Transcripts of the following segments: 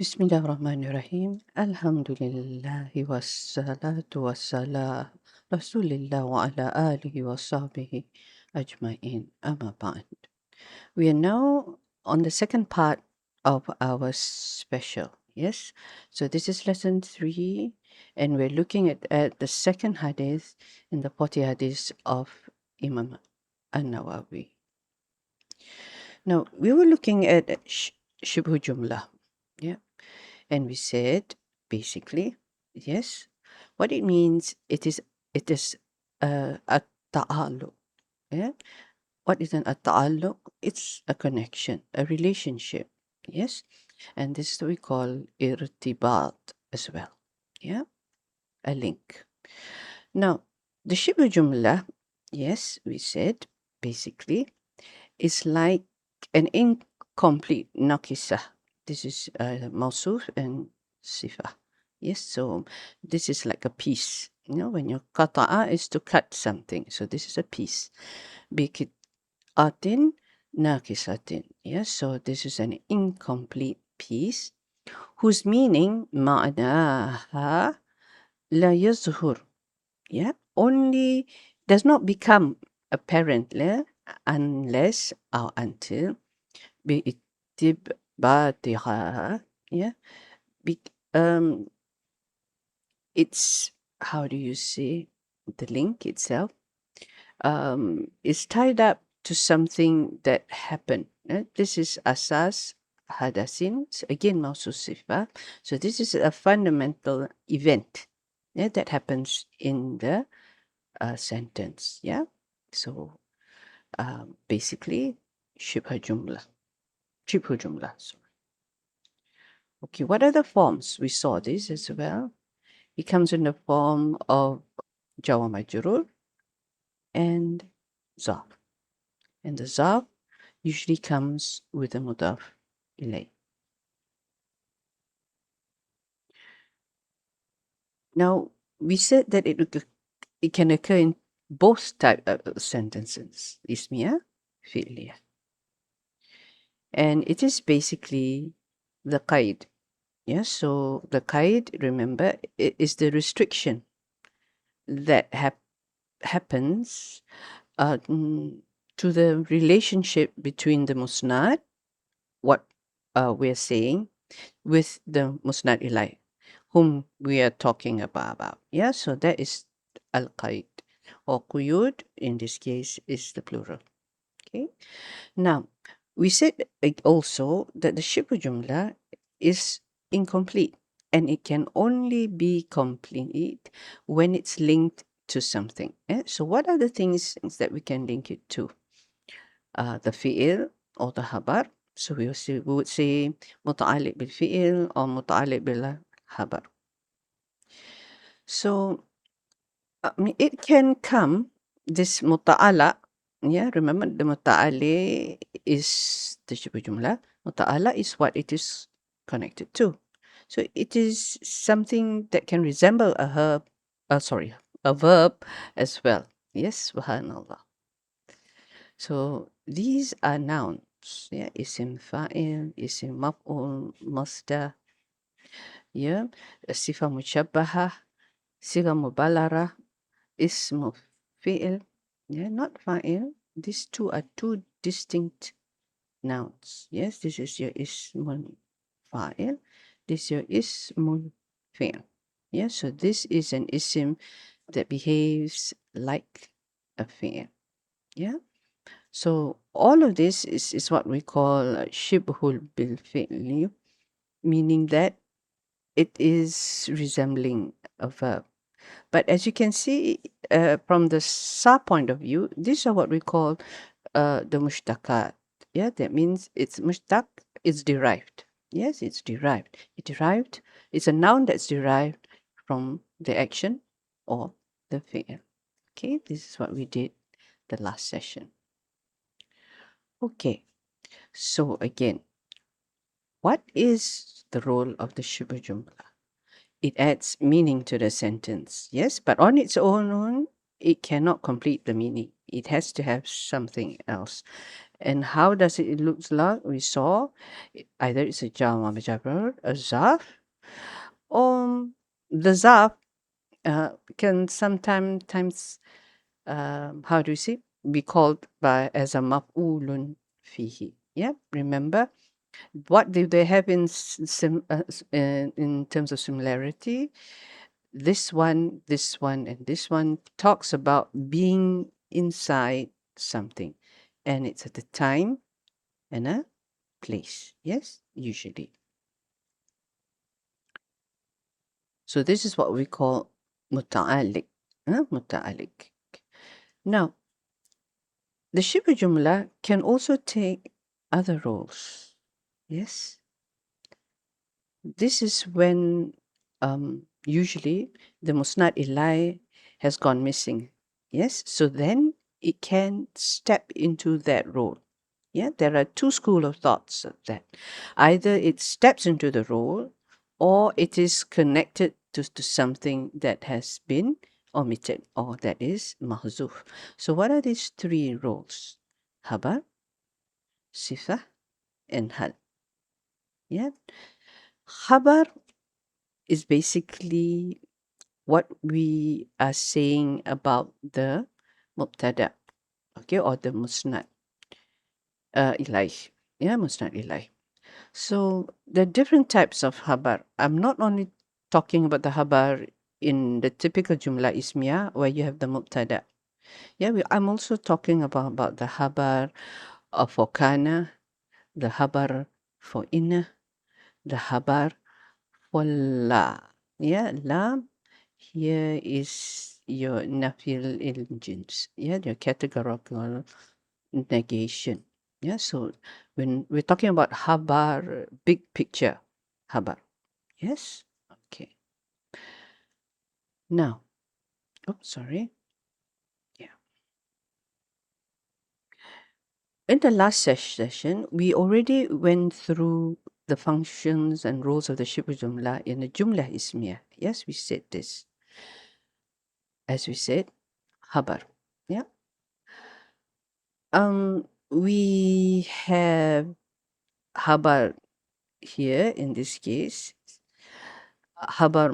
Bismillahirrahmanirrahim. Alhamdulillahi wassalatu wassalam Rasulillah wa ala alihi wa sahbihi ajma'in. Amma ba'd. We are now on the second part of our special. Yes. So this is lesson 3, and we're looking at the second hadith in the 40 hadiths of Imam an-Nawawi. Now, we were looking at Shibhu Jumlah. Yeah. And we said, basically, yes, what it means, it is a ta'alluq. Yeah? What is a ta'alluq? It's a connection, a relationship. Yes? And this we call irtibat as well. Yeah? A link. Now, the Shibhu Jumlah, yes, we said, basically, is like an incomplete nakisa. This is Mawsuf and Sifa. Yes, so this is like a piece. You know, when your qata'a is to cut something. So this is a piece. Biqit'atin nakisatin. Yes, so this is an incomplete piece whose meaning ma'naha la yazhur. Yeah, only does not become apparent unless or until بإتباعها. Yeah. Be, um, it's, how do you say, the link itself is tied up to something that happened. This is asas hadasin. So again, mausul sifa. So this is a fundamental event that happens in the sentence. Yeah. So basically, shibha jumlah. Shibhu jumlah. Sorry. Okay, what are the forms? We saw this as well. It comes in the form of Jawa Majrur and Zarf. And the Zarf usually comes with a Mudaf ilay. Now, we said that it can occur in both type of sentences, ismiya, fi'liya. And it is basically the qaid. Yes, so the qaid, remember, is the restriction that happens to the relationship between the musnad, what we're saying, with the musnad ilay, whom we are talking about. Yeah, so that is al-qaid, or quyud, in this case, is the plural. Okay. Now, we said also that the Shibhu Jumlah is incomplete, and it can only be complete when it's linked to something. So what are the things that we can link it to? The fi'il or the habar. So we would say muta'alliq bil fi'il or muta'alliq bil habar. So it can come, this muta'ala, yeah, remember the muta'ali is the Shibhu Jumlah. Muta'ala is what it is connected to. So it is something that can resemble a verb as well. Yes, subhanallah. So these are nouns. Yeah, isim fa'il, isim maf'ul, masdar. Yeah, sifa mushabbahah, siga mubalarah, ismu fi'il. Yeah, not fa'il. These two are two distinct nouns. Yes, this is your ismul fa'il. This is your ismul fi'il. Yeah, so this is an isim that behaves like a fi'il. Yeah. So all of this is what we call shibhul bil fi'li, meaning that it is resembling a verb. But as you can see from the sa point of view, these are what we call the mushtaqat. Yeah, that means it's mushtaq, it's derived. Yes, it's derived. It's a noun that's derived from the action or the fi'l. Okay, this is what we did the last session. Okay, so again, what is the role of the Shibhu Jumlah? It adds meaning to the sentence, yes, but on its own, it cannot complete the meaning. It has to have something else. And how does it look like? We saw either it's a jama majabur, a zarf, or the zarf can sometimes how do you say, be called by as a maf'ulun fihi. Yeah, remember what do they have in in terms of similarity? This one, and this one talks about being inside something, and it's at a time and a place. Yes, usually. So this is what we call muta'alliq. Muta'alliq. Now, the Shibhu Jumlah can also take other roles. Yes. This is when usually the musnad ilai has gone missing. Yes. So then it can step into that role. Yeah. There are two schools of thoughts of that. Either it steps into the role or it is connected to something that has been omitted or that is mahzuf. So what are these three roles? Habar, sifah, and hal. Yeah. Khabar is basically what we are saying about the mubtada, okay, or the musnad ilaih. Yeah, musnad ilaih. So the different types of habar. I'm not only talking about the habar in the typical jumla ismiyah where you have the mubtada. Yeah, I'm also talking about the habar for kana, the habar for inna, the habar for la. Yeah, la here is your nafil jins. Yeah, your categorical negation. Yeah, so when we're talking about habar, big picture, habar. Yes? Okay. Now, oh, sorry. Yeah. In the last session, we already went through the functions and roles of the Shibhu Jumlah in the Jumlah Ismiyah. Yes, we said this. As we said, habar. Yeah. We have habar here in this case, habar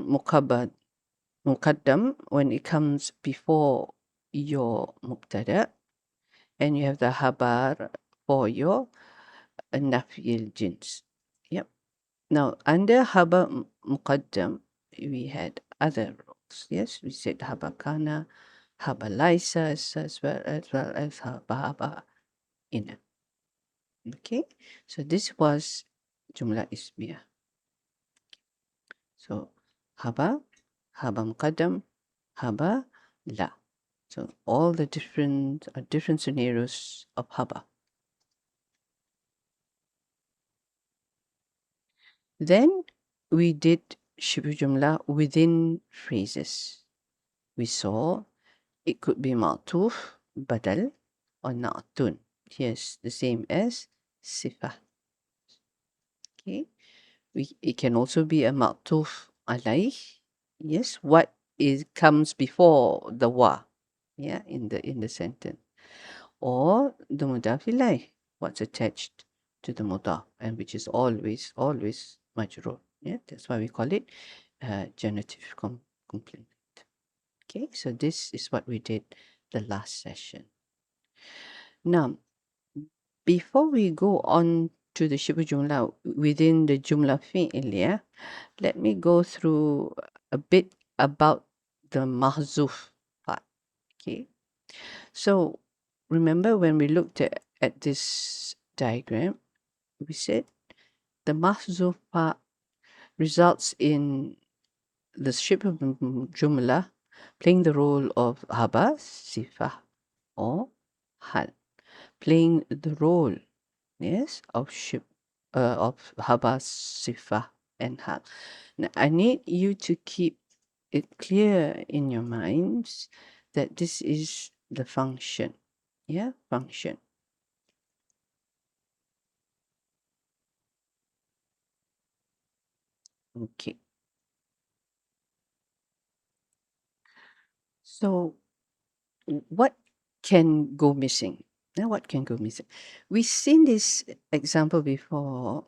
muqaddam when it comes before your mubtada, and you have the habar for your nafil jins. Yep. Now under habar muqaddam, we had other roles. Yes, we said habar kana, habar laisa, as well as habar ina. Okay, so this was jumlah ismiyah. So haba, haba muqaddam, haba la. So all the different scenarios of haba. Then we did shibhu jumlah within phrases. We saw it could be ma'tuf, badal, or na'tun. Yes, the same as sifah. Okay. It can also be a ma'tuf alayh. Yes, what is comes before the wa, yeah, in the sentence, or the mudaf ilayh, what's attached to the mudaf, and which is always majrur. Yeah, that's why we call it genitive complement. Okay, so this is what we did the last session. Now, before we go on to the Shibhu Jumlah within the Jumlah Fi'liya, let me go through a bit about the mahzuf part. Okay. So remember when we looked at this diagram, we said the mahzuf part results in the Shibhu Jumlah playing the role of haba, sifah, or hal, playing the role, yes, of haba, sifah, and hal. Now, I need you to keep it clear in your minds that this is the function. Yeah, function. Okay. So what can go missing? Now, what can go missing? We've seen this example before.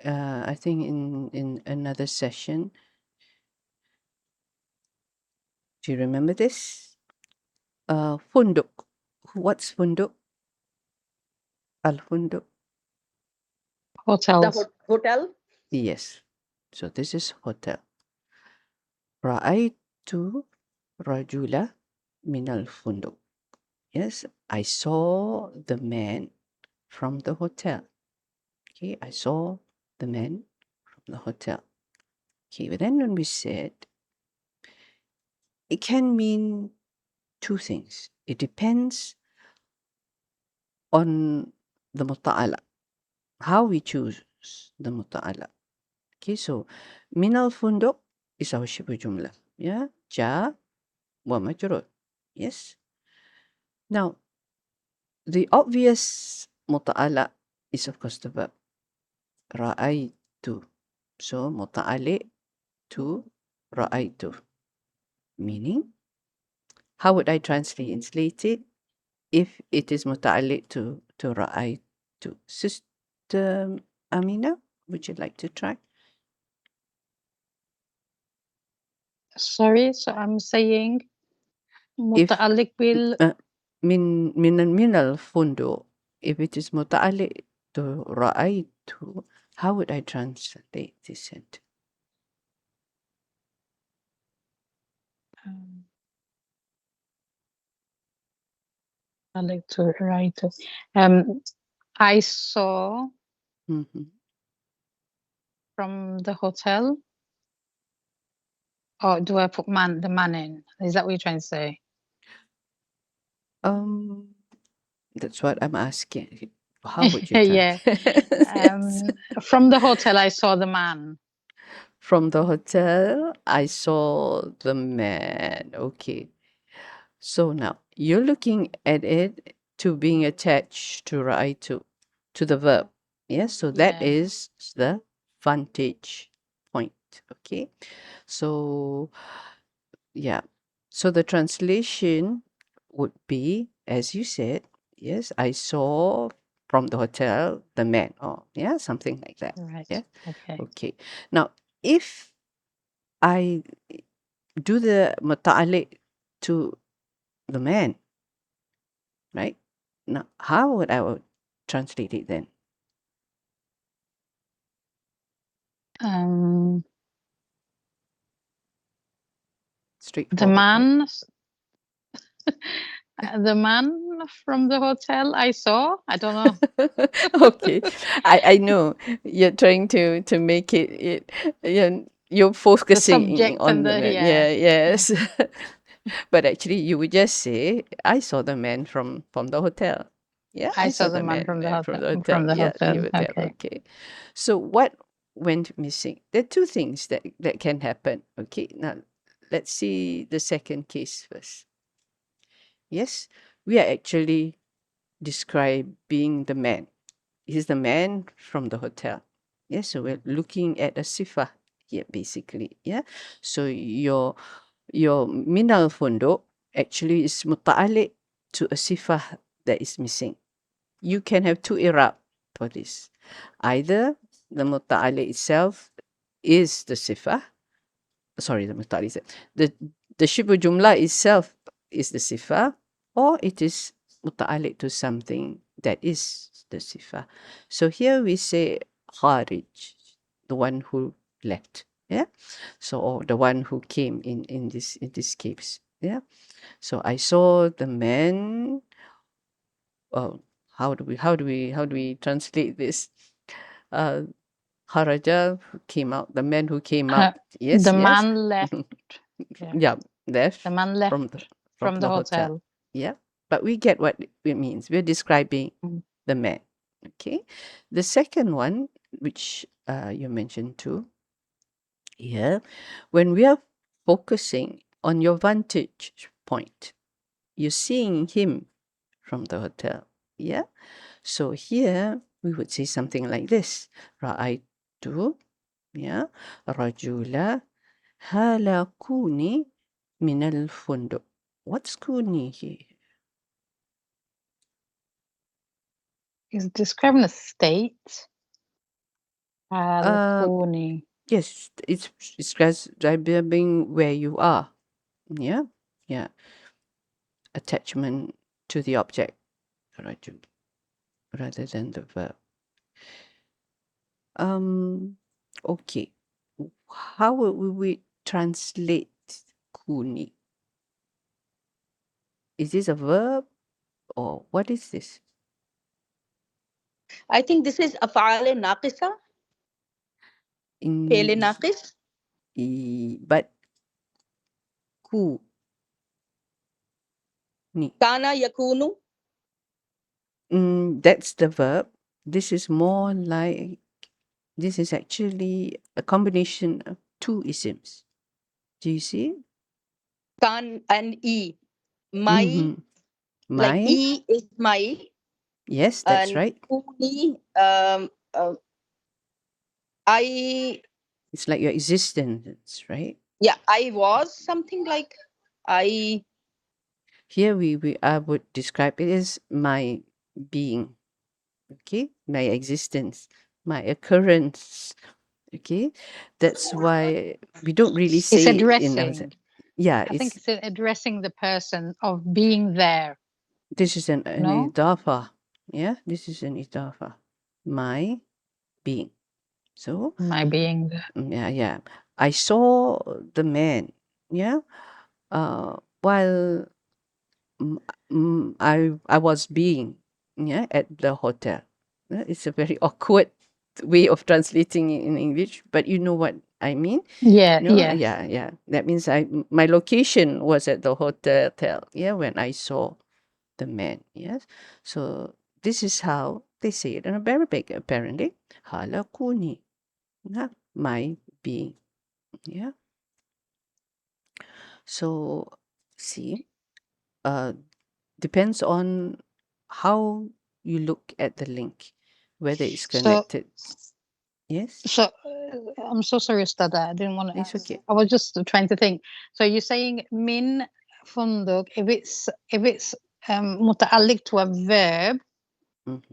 I think in another session. Do you remember this? Funduk. What's funduk? Al funduk. The Hotels. hotel. Yes. So this is hotel. Ra'aitu rajula minal funduk. Yes, I saw the man from the hotel. Okay, I saw the man from the hotel. Okay, but then when we said, it can mean two things. It depends on the muta'ala, how we choose the muta'ala. Okay, so minal funduk is our shibhu jumlah. Yeah, ja wa majrur. Yes. Now, the obvious muta'ala is of course the verb ra'aitu. So muta'alliq to ra'aitu. Meaning, how would I translate it if it is muta'alliq to ra'aitu? Sister Amina, would you like to try? Sorry, so I'm saying If متعلق بال min al fundo, if it is muta'alliq to ra'aitu, how would I translate this sentence? متعلق to right. I saw Mhm. from the hotel. Or do I put the man in? Is that what you're trying to say? That's what I'm asking. How would you Yeah. translate? From the hotel, I saw the man. From the hotel, I saw the man. Okay. So now you're looking at it to being attached to ra'aitu, to the verb. Yes, so that Yeah. is the vantage point. Okay. So yeah. So the translation would be, as you said, yes, I saw from the hotel the man, or yeah, something like that. Right. Yeah. Okay. Okay. Now, if I do the muta'alliq to the man, right? Now, how would I translate it then? The Straightforward, right? man, the man from the hotel I saw. I don't know. Okay, I know you're trying to make it you're The focusing subject on and the the man. yeah. Yes. But actually, you would just say, "I saw the man from the hotel." Yeah, I I saw saw the the man man from the from hotel. the hotel. From the Yeah, hotel. you would tell. Okay. Okay. So what went missing? There are two things that can happen. Okay. Now, let's see the second case first. Yes, we are actually describing the man. He's the man from the hotel. Yes, so we're looking at a sifa here, basically. Yeah. So your minal funduk actually is muta'alliq to a sifah that is missing. You can have two irab for this. Either the muta'alliq itself is the sifah. Sorry, the muta'alliq itself. The shibhu jumlah itself is the sifah, or it is muta'alliq to something that is the sifah. So here we say kharij, the one who left. Yeah. So or the one who came in this case. Yeah. So I saw the man. How do we translate this? Kharaja came out. The man who came out. Yes, The yes. man left. Yeah, left The man left from the hotel. hotel. Yeah, but we get what it means. We're describing the man. Okay. The second one, which you mentioned too, here, when we are focusing on your vantage point, you're seeing him from the hotel. Yeah. So here we would say something like this. Ra'aitu, yeah, rajula hala kuni minal funduk. What's kuni here? is describing a state. Al-Kuni. Yes, it's describing where you are. Yeah, yeah. Attachment to the object, right, rather than the verb. Okay. How will we translate kuni? Is this a verb or what is this? I think this is أفعال ناقصة فعل In ناقص but ku ni. كان يكون. That's the verb. This is more like this is actually a combination of two isms. Do you see? كان and E. My, Mm-hmm. like My, E is my, yes, that's and right. kuni, I, It's like your existence, right? yeah, I was something like I. Here I would describe it as my being, okay, my existence, my occurrence, okay. That's why we don't really It's say it in addressing. yeah, I think it's it's addressing the person of being there. this is an No? idafa. Yeah, this is an idafa. My being. So My being there. yeah. I saw the man, yeah, while I was being, yeah, at the hotel. It's a very awkward way of translating it in English, but you know what I mean. Yeah, You know, yeah. yeah. That means my location was at the hotel. Yeah, when I saw the man. Yes, so this is how they say it in Arabic. Apparently, halakuni, my being. Yeah. So see, uh, depends on how you look at the link, whether it's So, connected. Yes, I'm so sorry, Stada. I didn't want to. it's okay. I was just trying to think. So you're saying min funduk, if it's muta'alliq to a verb,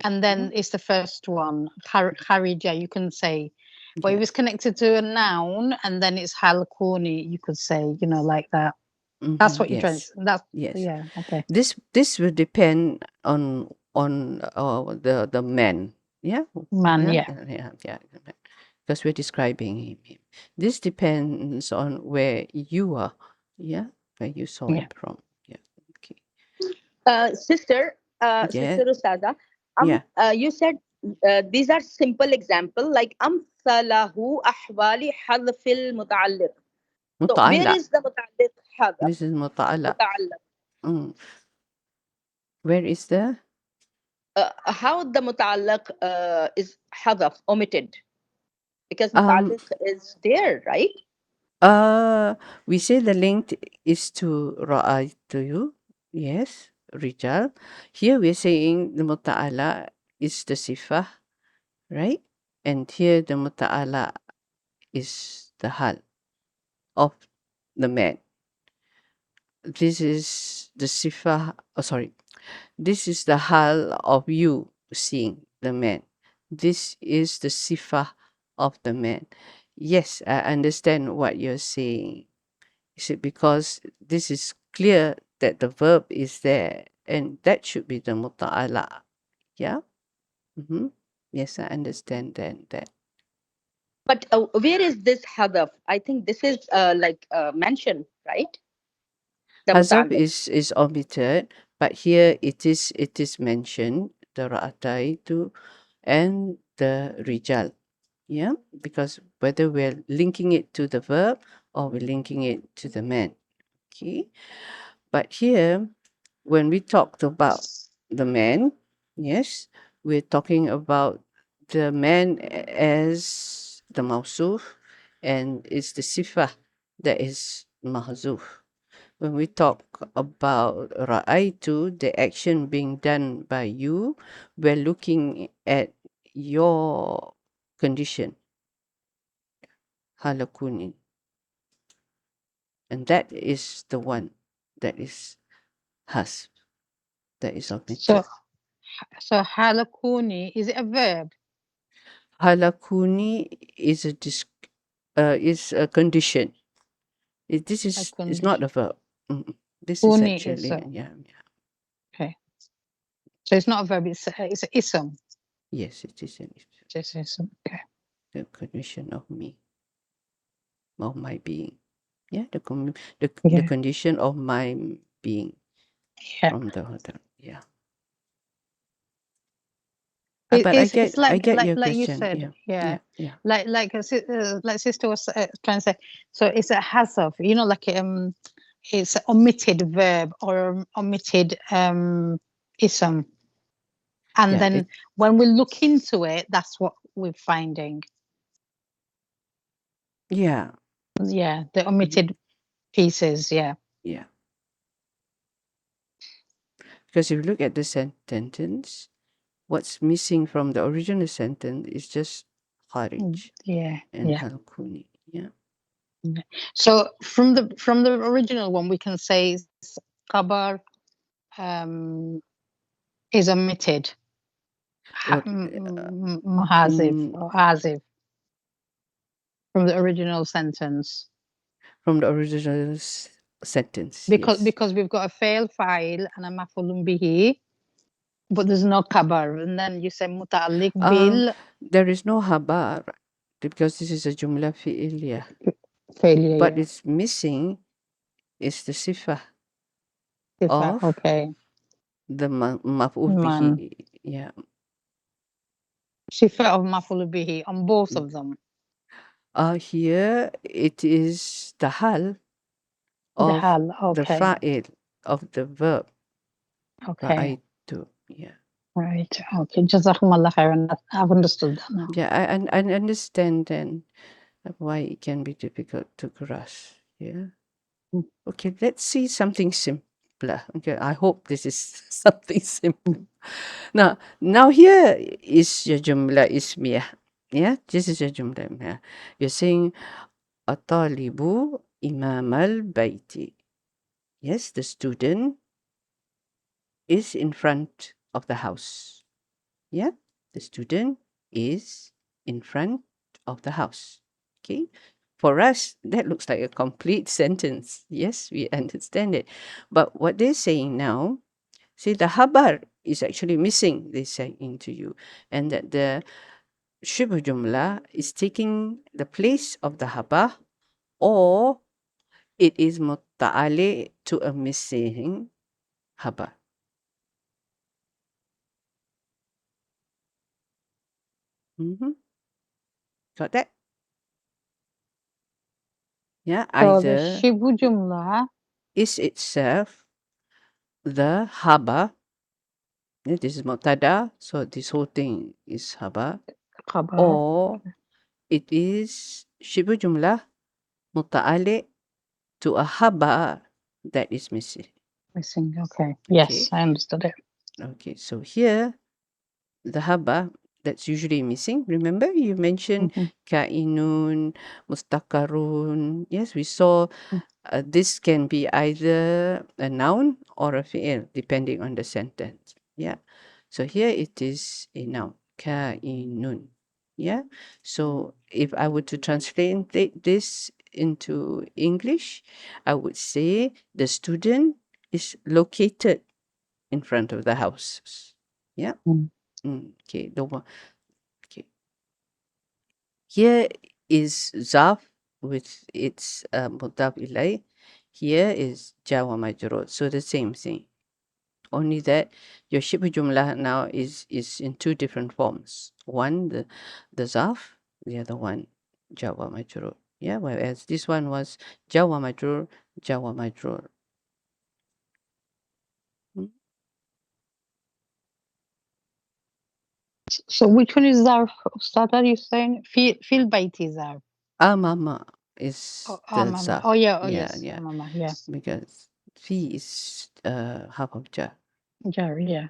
and then it's the first one, kharija, you can say. But if Yeah. it's connected to a noun and then it's halkuni, you could say, like that. That's what you're trying to Yes. say. That's Yes. yeah, okay. This will depend on the man. Yeah. Man, yeah. Yeah. Because we're describing him. This depends on where you are. Yeah. Where you saw Yeah. him from. Yeah. Okay. Sister, Yeah. Sister Ustada, Yeah. you said these are simple example like أمثله أحوال حذف المتعلق. So where متعلق. is the متعلق حذف? This is متعلق. متعلق. Mm. Where is the? How the متعلق is حذف, omitted? Because Um. متعلق is there, right? We say the link is to ra'aytu. Yes, rijal. Here we're saying the muta'ala is the sifah, right? And here the muta'ala is the hal of the man. This is the sifah. Oh, sorry. This is the hal of you seeing the man. This is the sifah of the man. Yes, I understand what you're saying. Is it because this is clear that the verb is there and that should be the muta'ala? Yeah. Yes, I understand that. But where is this hadaf? I think this is like mentioned, right? The Hazab متعلق. is omitted, but here it is mentioned the ra'ataitu and the rijal. Yeah, because whether we're linking it to the verb or we're linking it to the man. Okay, but here when we talked about the man, yes, we're talking about the man as the mawsuf and it's the sifah that is mahzuf. When we talk about ra'aitu, the action being done by you, we're looking at your condition, halakuni. And that is the one that is has, that is So omitted. So halakuni, is it a verb? Halakuni is a condition. This is not a verb. This is Kuni actually, is a, yeah. okay. So it's not a verb, it's an ism. Yes, it is Just ism. Okay. the condition of me, of my being. Yeah, the Yeah. condition of my being Yeah. from the hotel. Yeah. It, But it's I get your like you question. said, Yeah. like sister was trying to say. So it's a hasaf, you know, like it's an omitted verb or omitted ism, and Yeah, then when we look into it, that's what we're finding. Yeah. Yeah, the omitted pieces. Yeah. Yeah. Because if you look at the sentence, what's missing from the original sentence is just kharij Yeah. and Yeah. halkuni. Yeah. So from the original one, we can say khabar is omitted. What, Muhazif or azif from the original sentence. from the original sentence, yes. Because we've got a fail file and a maf'ulun bihi, but there's no khabar. And then you say mutalliq bil There is no habar because this is a jumla fi'iliyah. failure. But it's missing is the sifa of Okay. the maf'ul bihi. Yeah. Sifa of maf'ul bihi on both of them. Here it is the hal The of hal, the okay. fa'il of the verb. Okay. Ra'aytu. Yeah. Right. Okay. Jazakumullah khairan. I've understood that now. Yeah, I understand then why it can be difficult to grasp. Yeah. Okay, let's see something simpler. Okay, I hope this is something simple. Now here is your jumla ismiyah. Yeah, this is your jumla ismiyah. You're saying atalibu imam al-bayti. Yes, the student is in front of the house. Yeah, the student is in front of the house. Okay, for us, that looks like a complete sentence. Yes, we understand it. But what they're saying now, see, the habar is actually missing, they say into you. And that the Shibhu Jumlah is taking the place of the habar, or it is muta'ali to a missing habar. Got that? Yeah, So the either Shibhu Jumlah is itself the habar. Yeah, this is mutada, so this whole thing is habar. khabar. Or it is Shibhu Jumlah muta'ali to a habar that is missing. Missing. Okay. Yes, I understood it. Okay, so here the habar that's usually missing. Remember you mentioned kainun, mustakarun. Yes, we saw this can be either a noun or a fi'il depending on the sentence. Yeah. So here it is a noun, kainun. Yeah. So if I were to translate this into English, I would say the student is located in front of the house. Yeah. Okay. The one. Okay. Here is Zaf with its mudaf ilay. Here is Jawa Majrur. So the same thing. Only that your Shibhu Jumlah now is in two different forms. One, the Zaf, the other one, Jawa Majrur. Yeah, whereas this one was Jawa Majrur, Jawa Majrur. So which one is zarf? Ustad, are you saying fil baiti zarf? Amama is the Mama. Zaf. Oh yeah. Oh Yeah, yes. yeah. Mama. Yeah. Because fi is half of jar. Jar. Yeah.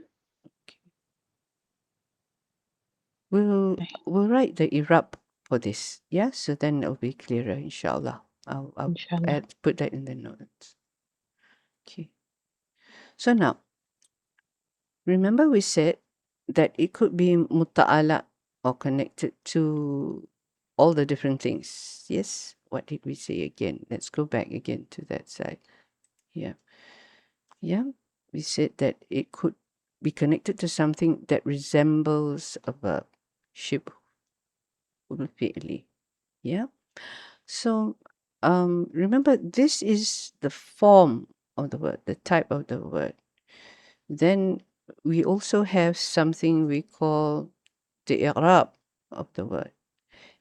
We'll write the Irab for this. Yeah, so then it'll be clearer, inshallah. I'll Inshallah. put that in the notes. Okay. So now, remember we said that it could be muta'ala or connected to all the different things. Yes, what did we say again? Let's go back again to that side. Yeah. Yeah, we said that it could be connected to something that resembles a verb. Shibhu fi'li. Yeah. So remember, this is the form of the word, the type of the word. Then we also have something we call the Irab of the word.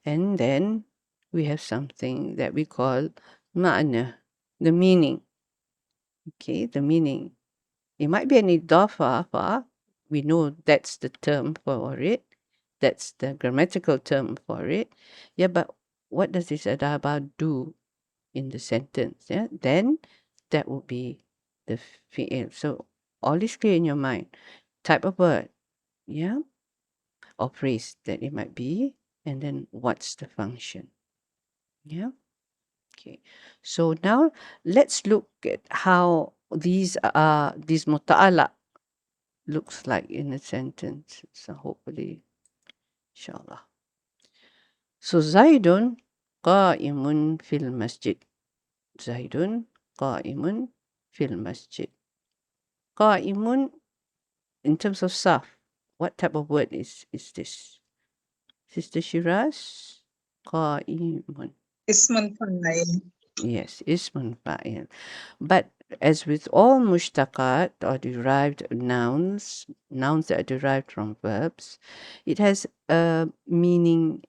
And then we have something that we call ma'na, the meaning. Okay, the meaning. It might be an idafa. We know that's the term for it. That's the grammatical term for it. Yeah, but what does this adaba do in the sentence? Yeah, then that would be the fi'il. So all is clear in your mind. Type of word, yeah, or phrase that it might be, and then what's the function? Yeah. Okay. So now let's look at how these muta'ala looks like in a sentence. So hopefully, inshallah. So Zaidun qa'imun fil masjid. Zaidun qa'imun fil masjid. Qa'imun, in terms of saf, what type of word is this? Sister Shiraz? Qa'imun. Ismun fa'il. Yes, ismun fa'il. But as with all mushtaqat or derived nouns that are derived from verbs, it has a meaning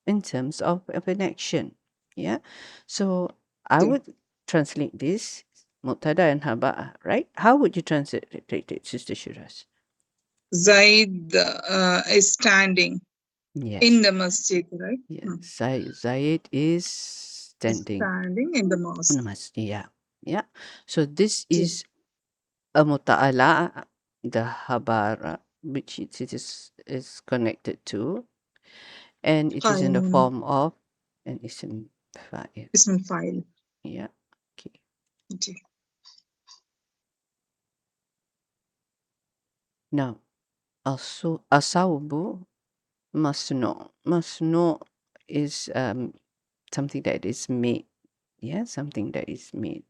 in terms of an action. Yeah. So I would translate this Muqtada and Haba, right? How would you translate it, Sister Shiraz? Zaid is standing Yes. in the masjid, right? Yes. Zaid is standing Standing in the in mosque. the masjid. Yeah. Yeah. So this is a muta'ala, the habara, which it is connected to, and it is in the Qa'imun. form of an ism fa'il. Ismun fa'il. Yeah. Okay. Okay. Now, asawbu masno. Masno is something that is made. Yeah, something that is made.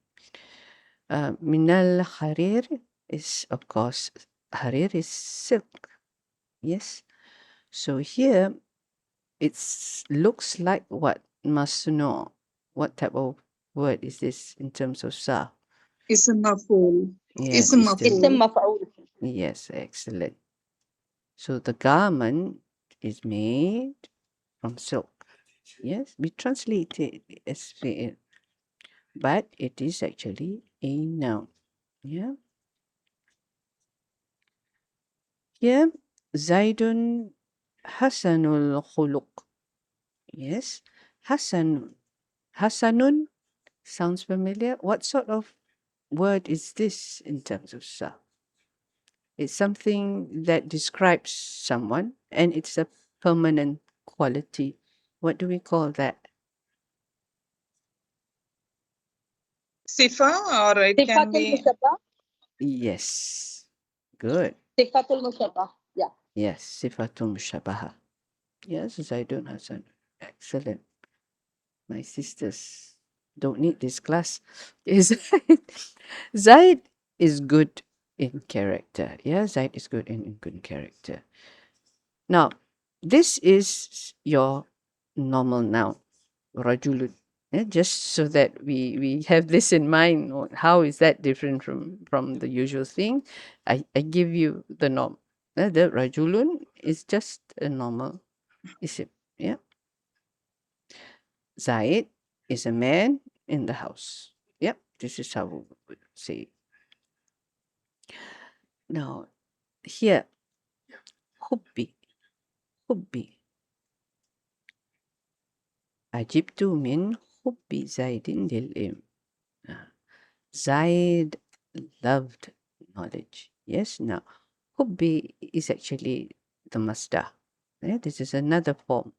Minal harir is, of course, harir is silk. Yes. So here it looks like what? Masno. What type of word is this in terms of sa? Ism maf'ul. Yes, Ism it's the, Ism maf'ul. maf'ul. yes, excellent. So the garment is made from silk. Yes, we translate it as fi'il, but it is actually a noun. Yeah. Here, Zaidun Hasanul Khuluq. Yes, Hasan. Hasanun sounds familiar. What sort of word is this in terms of sa? It's something that describes someone and it's a permanent quality. What do we call that? Sifa, or it can Sifatul be mushabbah. Yes. Good. Sifatul mushabbah. Yeah. Yes. Sifatul mushabaha. Yes, Zaidun Hasan. Excellent. My sisters don't need this class. Is Zaid is good in character. Yeah, Zaid is good in good character. Now, this is your normal noun, rajulun. Yeah, just so that we have this in mind. How is that different from the usual thing? I give you the norm. The rajulun is just a normal isim. Yeah. Zaid is a man in the house. Yep, this is how we would say it. Now, here, hubbi. Hubbi. Ajibtu min hubbi Zaidin lil ilm. Zaid loved knowledge. Yes, now, hubbi is actually the masdar. Yeah, this is another form.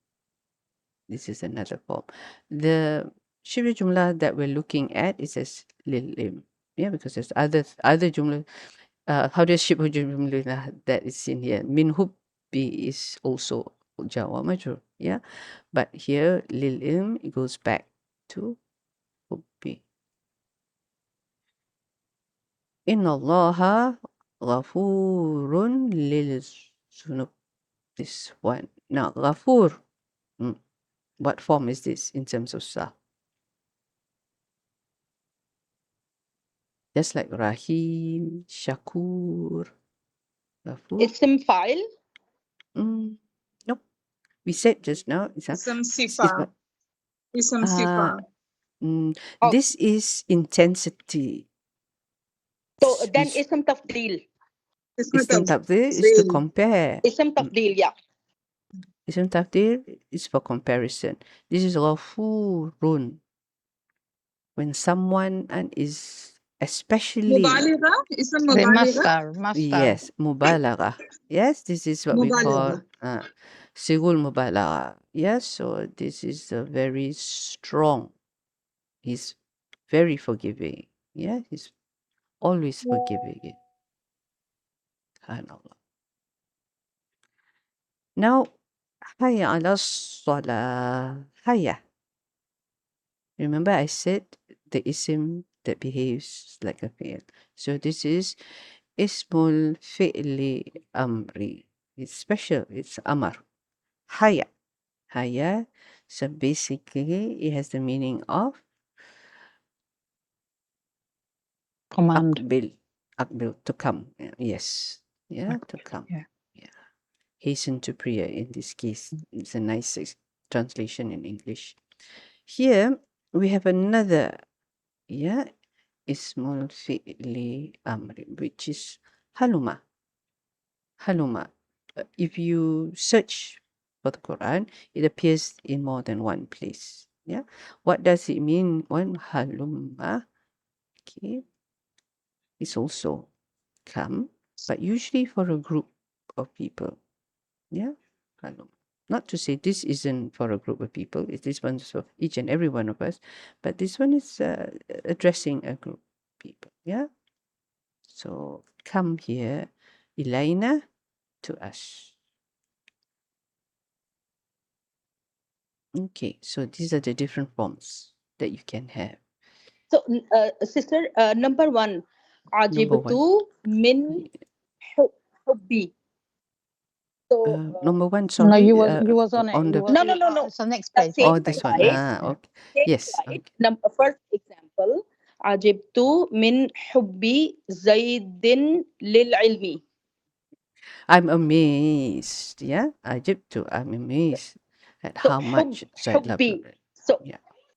This is another form. The Shibhu Jumlah that we're looking at is as lil ilm. Yeah, because there's other jumlah How does Shibhu Jumlah that is in here? Min hubbi is also Jawa majrur. Yeah. But here, lil ilm, it goes back to hubbi. Inna Allaha ghafurun lil zunub. This one. Now, ghafur. What form is this in terms of sa? Just like Rahim, Shakur, Ghafur. Ism file. Nope. We said just now. Ism sifa. Ism sifa. Oh. This is intensity. So then ism tafdeel. Ism tafdil is to compare. Ism tafdeel, yeah. Ism tafdil is for comparison. This is ghafurun. When someone is especially Mubaligha? Ism The mubaligha? masdar. yes, mubalagha. Yes, this is what we call sigul mubalagha. Yes, so this is a very strong. He's very forgiving. Yeah, he's always forgiving. SubhanAllah. Now, hayya ala salah. Hayya. Remember I said the ism that behaves like a fi'l. So this is ismul fi'li amri. It's special. It's amar. Hayya. Hayya. So basically, it has the meaning of Command. Akbil. Akbil, to come. Yes. Yeah, to come. Yeah. Hasten to prayer in this case. It's a nice translation in English. Here, we have another, ismul fi'li amri, which is haluma. Haluma. If you search for the Quran, it appears in more than one place. Yeah. What does it mean when haluma? Okay. It's also come, but usually for a group of people. Yeah. Haluma. Not to say this isn't for a group of people. This one's for each and every one of us, but this one is addressing a group of people. Yeah. So come here, Elena, to us. Okay, so these are the different forms that you can have. So, sister, number one, ajibtu min hubbi. So, number one, No, sorry. you was on it. on the No. It's the next The page. same oh, this one. slide. Okay. Same Yes. slide. Okay. First example, ajibtu min hubbi zaidin lil ilmi. I'm amazed. Yeah, I'm amazed at So how much Zaid loved hubbi. it. So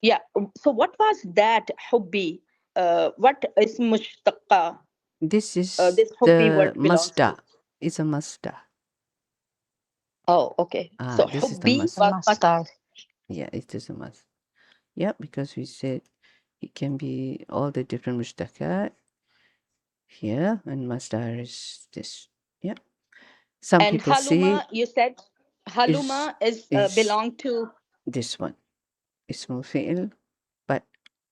Yeah. So what was that hubbi? What is mushtaqqa? This is This hubbi the word belongs to. masdar. It's a masdar. Oh, okay. So This is the hubbi masdar. was Masdar. Yeah, it is a masdar. Yeah, because we said it can be all the different mushtaqat here, and masdar is this. Yeah. Some and people say haluma, you said haluma is belong to this one. Ismul fi'l, but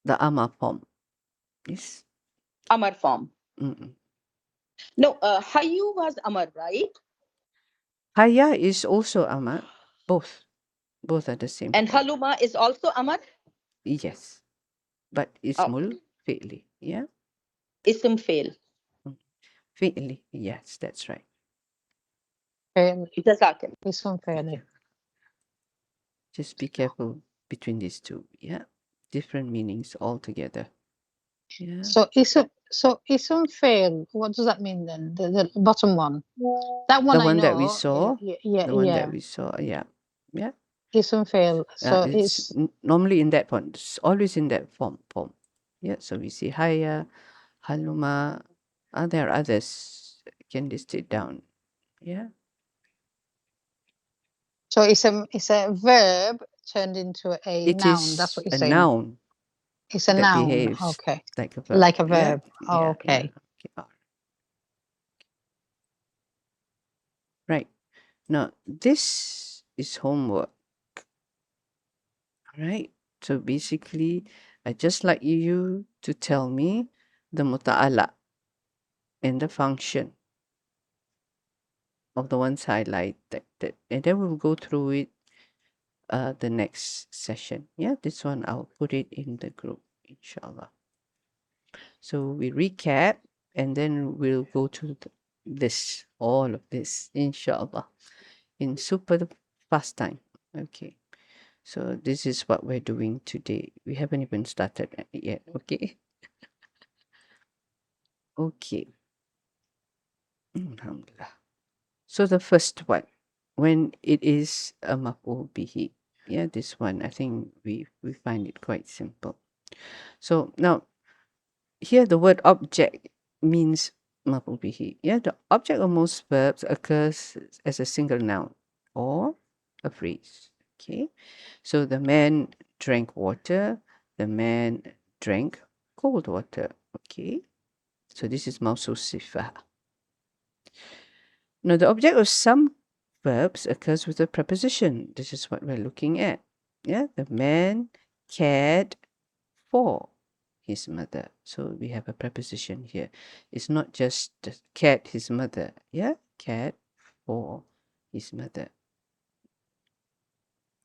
the amar form is amar form. No, hayu was amar, right? Haya is also amar. Both are the same. And haluma is also amar. Yes, but ismul fi'li. Yeah. Ism fail. Fi'li. Yes, that's right. Jazakallah. Ism fairly. Just be careful between these two. Yeah, different meanings altogether. Yeah. So ism fail. What does that mean then? The bottom one. That one the I one know. that we saw. Yeah. The one that we saw. Yeah. Ism fail. So it's normally in that form. It's always in that form. Yeah. So we see haya, haluma. There are others. Can list it down. Yeah. So it's a verb turned into a noun. That's what you're saying. Noun. It's a that noun. behaves Okay. like a verb. Like a verb. Yeah. Okay. Right. Now, this is homework. Right. So basically, I just like you to tell me the muta'ala. and the function of the ones highlighted. And then we'll go through it the next session. Yeah, this one I'll put it in the group, inshallah. So we recap and then we'll go to this, all of this, inshallah, in super fast time. Okay. So this is what we're doing today. We haven't even started yet. Okay. Okay. Alhamdulillah. So the first one, when it is a maf'ul bihi. Yeah, this one, I think we find it quite simple. So now, here the word object means maf'ul bihi. Yeah, the object of most verbs occurs as a single noun or a phrase. Okay, so the man drank water, the man drank cold water. Okay, so this is mawsul sifah. Now, the object of some verbs occurs with a preposition. This is what we're looking at. Yeah, the man cared for his mother. So we have a preposition here. It's not just cared his mother. Yeah, cared for his mother.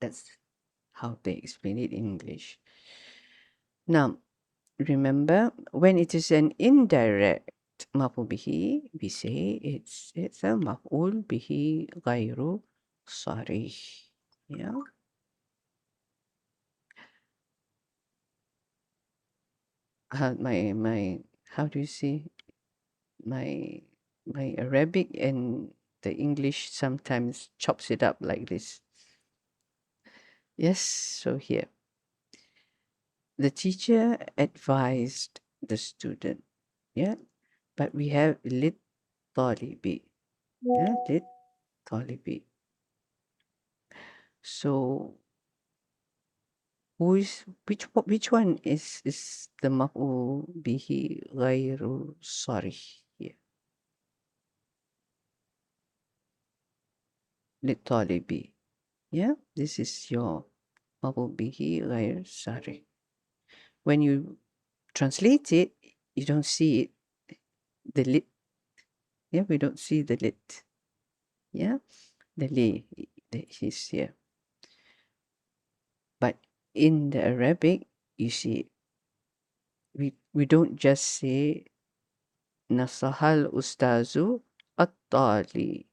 That's how they explain it in English. Now, remember, when it is an indirect maf'ul bihi, we say it's a maf'ul bihi ghayru sarih. Yeah. My how do you say, my Arabic and the English sometimes chops it up like this. Yes, so here the teacher advised the student. Yeah, but we have lit talibi. Yeah, lit talibi. So which one is the maf'ul bihi ghayru sarih here? Lit talibi. Yeah, this is your maf'ul bihi ghayr sarih. When you translate it, you don't see it, the lit. Yeah, we don't see the lit. Yeah, the li is here. But in the Arabic, you see it. We don't just say nasahal ustazu at-taliba.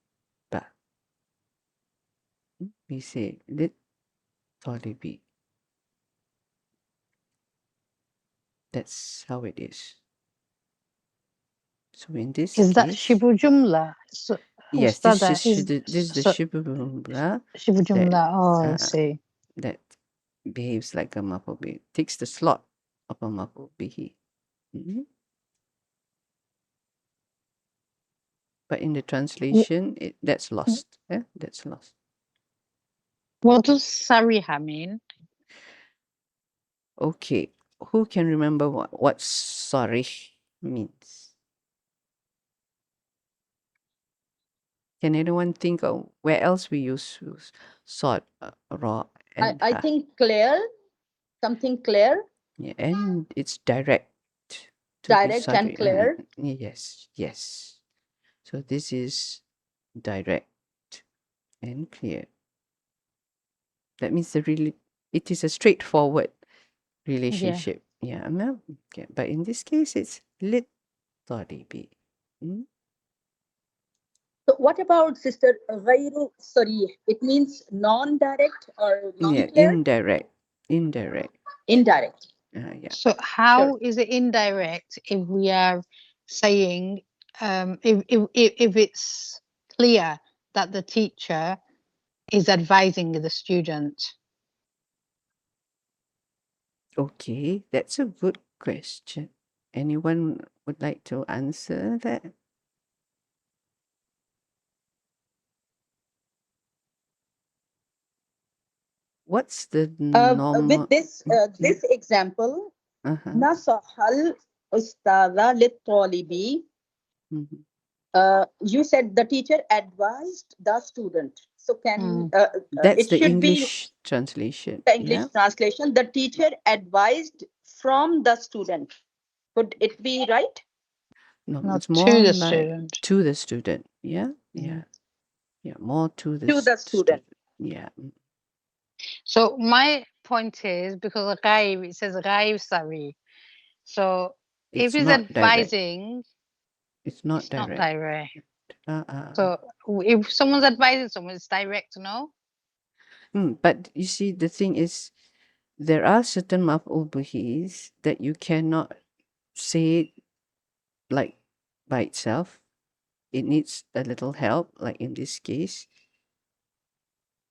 We say lit talibi. That's how it is. So in this Is that case, Shibhu Jumlah? So, yes, this Ustada, is the Shibhu Jumlah Shibhu that Jumlah. Oh, I see. that behaves like a maf'ul bihi, takes the slot of a maf'ul bihi. Mhm. But in the translation, that's lost. Yeah, that's lost. What does Sariha mean? Okay, who can remember what sarih means? Can anyone think of where else we use sod, ra, and I ha? think clear, something clear, Yeah, and it's direct. To be direct and sarih. clear. Yes, yes. So this is direct and clear. That means it is a straightforward relationship. Yeah, no? Okay. But in this case, it's lit talibi. So what about sister ghayru sarih? It means non-direct or Yeah, non-clear? indirect. Indirect. Yeah. So how is it indirect if we are saying if it's clear that the teacher is advising the student? Okay, that's a good question. Anyone would like to answer that? What's the normal? With this example, Uh-huh. nasahal ustada lit talibi. Mhm. You said the teacher advised the student. So can That's it the should English translation. be the English Yeah. translation? The teacher advised from the student. Could it be right? No, Not it's to more the like student. to the student. Yeah, Mm. yeah, more to the To the student. Yeah. So my point is, because ghaib, it says ghaib sari. So if It's it's not direct. advising, It's not it's not direct. direct. So if someone's advising someone, it's direct, no? But you see, the thing is, there are certain maf'ul bihis that you cannot say it like by itself. It needs a little help, like in this case.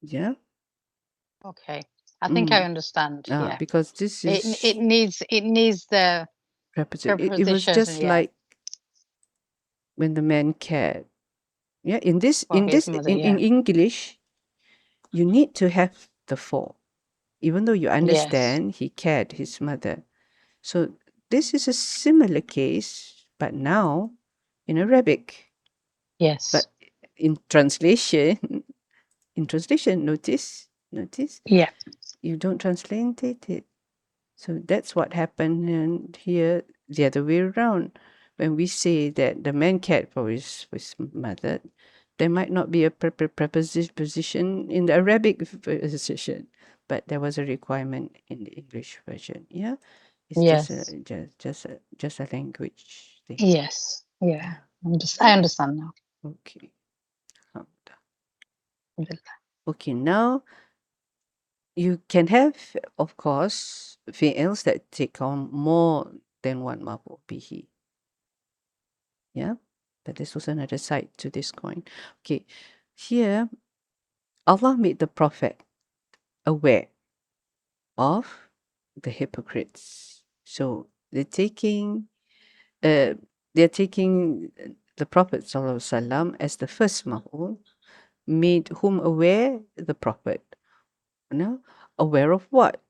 Yeah. Okay. I think I understand. Ah, Yeah. because this is It needs the preposition. It was prepositions, just yeah, like when the man cared. Yeah. In for his mother, in yeah. English, you need to have the for, even though you Yes. understand he cared his mother. So this is a similar case, but now in Arabic. Yes. But in translation, notice, Yeah. you don't translate it. So that's what happened and here the other way around. When we say that the man cared for his mother, there might not be a preposition in the Arabic position, but there was a requirement in the English version. Yeah, it's Yes. just a language thing. Yes. Yeah. I understand now. Okay. Alhamdulillah. Okay, now you can have, of course, fi'ils that take on more than one maf'ul bihi. Yeah, but there's also another side to this coin. Okay, here Allah made the Prophet aware of the hypocrites. So they're taking the Prophet Sallallahu Alaihi Wasallam as the first maf'ul, made whom aware? The Prophet. Now, aware of what?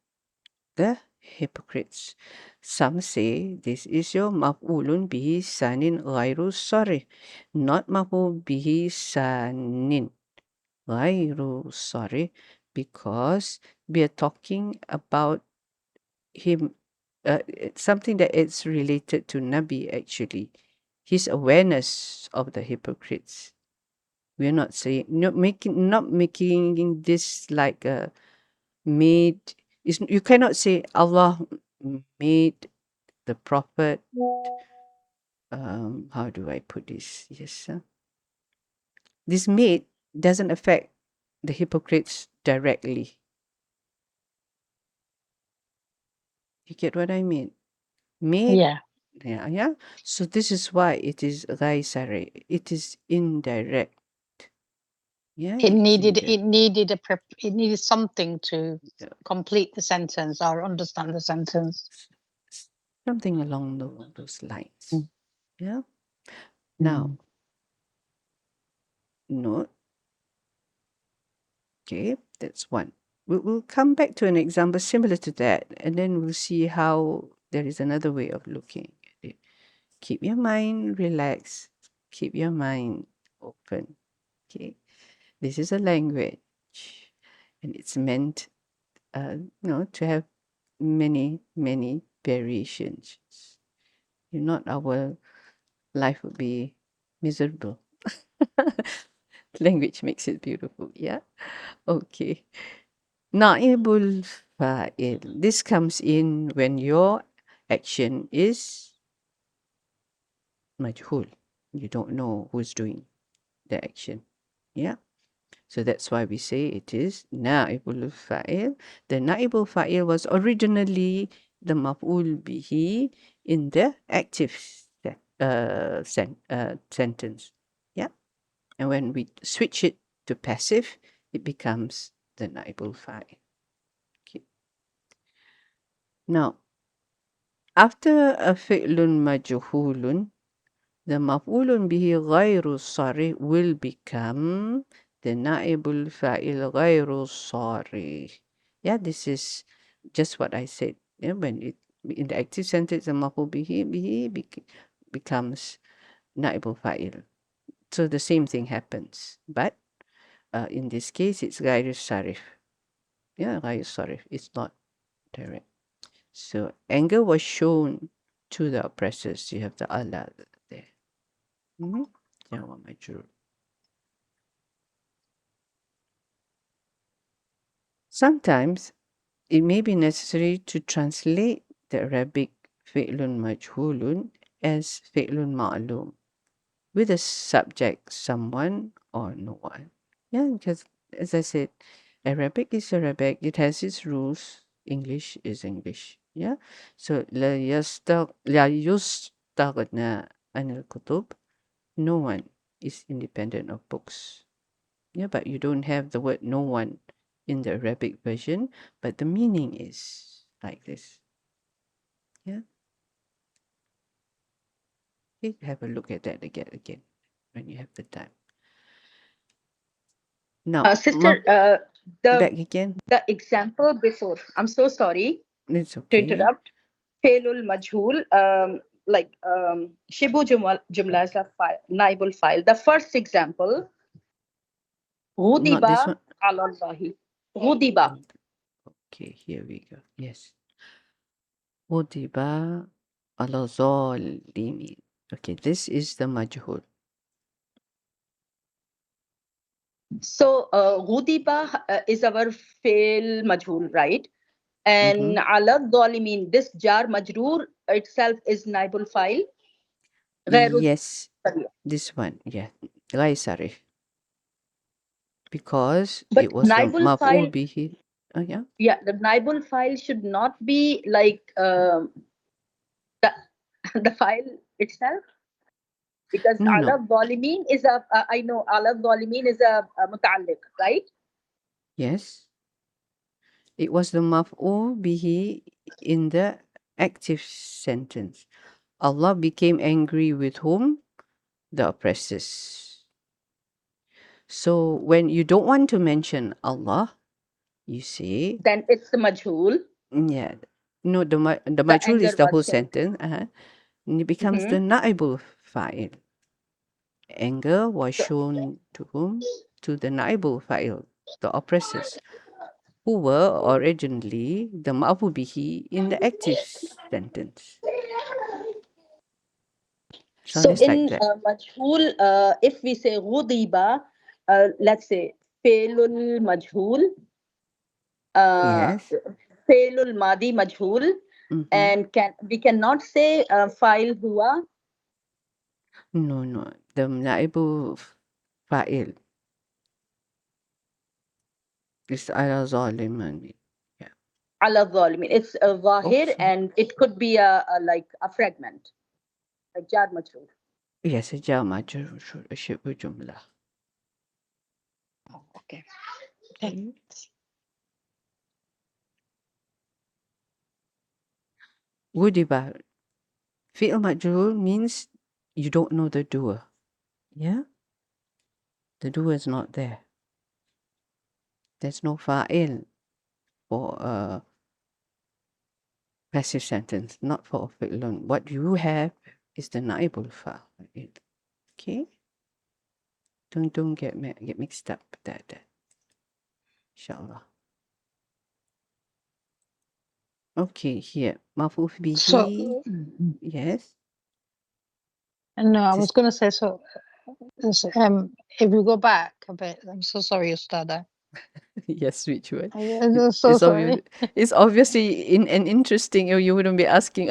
The hypocrites. Some say this is your maf'ulun bihi sanin ghairu sarih, not maf'ul bihi sanin ghairu sarih, because we are talking about him, something that is related to Nabi actually, his awareness of the hypocrites. We are not saying, not making this like a made. You cannot say Allah made the Prophet. How do I put this? Yes, this made doesn't affect the hypocrites directly. You get what I mean? Made. Yeah. Yeah. So this is why it is ghaisare. It is indirect. Yeah. It needed something to complete the sentence or understand the sentence. Something along those lines. Yeah. Now, note. Okay, that's one. We'll come back to an example similar to that, and then we'll see how there is another way of looking at it. Keep your mind relaxed. Keep your mind open. Okay, this is a language, and it's meant, to have many variations. If not, our life would be miserable. Language makes it beautiful. Yeah. Okay. Naibul fa'il. This comes in when your action is majhul. You don't know who's doing the action. Yeah. So that's why we say it is naibul fa'il. The naibul fa'il was originally the maf'ul bihi in the active sentence. Yeah. And when we switch it to passive, it becomes the naibul fa'il. Okay. Now, after a fi'lun majhulun, the maf'ulun bihi ghairu sarih will become the naibul fa'il ghairu sarih. Yeah, this is just what I said. Yeah, when it in the active sentence, the maf'ul bihi becomes naibul fa'il. So the same thing happens, but in this case, it's ghairu sarih. Yeah, ghairu sarih. It's not direct. So anger was shown to the oppressors. You have the Allah there. Jar wa majrur. Sometimes it may be necessary to translate the Arabic fi'lun majhulun as fi'lun ma'lum with a subject someone or no one. Yeah, because as I said, Arabic is Arabic. It has its rules. English is English. Yeah. So لا يستغنى عن الكتب. No one is independent of books. Yeah, but you don't have the word no one in the Arabic version, but the meaning is like this. Yeah. Okay, have a look at that again when you have the time. Now, Sister, back again. the example before, I'm so sorry It's to okay. interrupt. Failul majhul, Shibhu Jumlah is a naibul file. The first example, Not this Ghudiba one. ala Allahi. Ghudiba. Okay, here we go. Yes. Ghudiba ala zalimin. Okay, this is the majhul. So, Ghudiba is our fail majhul, right? And Mm-hmm. ala dhalimin, this jar majroor itself is naibul file. غير Yes, this one. Yeah, غير صريح. Because But it was the naibul maf'ul file, bihi. Oh, yeah. yeah, the naibul file should not be like the, the file itself, because No, ala no. dhalimin is a I know ala dhalimin is a mutalliq, right? Yes. It was the maf'ul bihi in the active sentence. Allah became angry with whom? The oppressors. So when you don't want to mention Allah, you say, Then it's the majhul, yeah. No, the the majhul anger is the was whole shown. sentence. And it becomes the Mhm. naibul fa'il. Anger was So, shown to whom? To the naibul fa'il, the oppressors, who were originally the ma'fu bihi in the active sentence. so Sounds like in that. majhul, if we say ghudiba, let's say failul majhul, Yes. failul madi majhul, Mm-hmm. and we cannot say file huwa. No, no. The naibul fa'il is ala zaliman. Yeah. Ala dhalimin. It's a zahir, Oops. and it could be a like a fragment, like jar majrur. Yes, jar majrur shibhu jumlah. Okay. Okay. Wudiba. Fi'l majrur means you don't know the doer. Yeah? The doer is not there. There's no fa'il for a passive sentence, not for a fi'lun. What you have is the naibul fa'il. Okay? Don't get mixed up with that. Inshallah. Okay, here. Maf'ul bihi. So, Yes. no, I was This- going to say, so if we go back a bit, I'm so sorry, Ustada. Yes, which one? I'm so It's sorry. it's obviously in an interesting, or you wouldn't be asking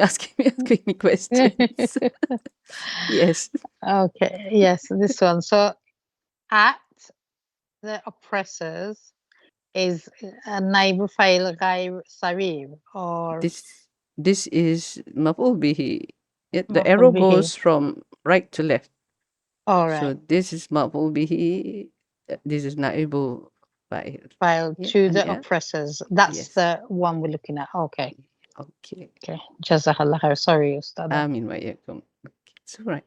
me questions. Yes. Okay, yes, this one. So, at the oppressors is a naibu file غير صريح or This is maf'ul bihi. The مفعول arrow به. goes from right to left. All So right. this is maf'ul bihi. This is naibu fa'il. File Yeah, to the yeah. oppressors. That's Yes. the one we're looking at. Okay. Okay. Okay. Jazakallah khair. Sorry, Ustada. Amin wa yakum. It's all right.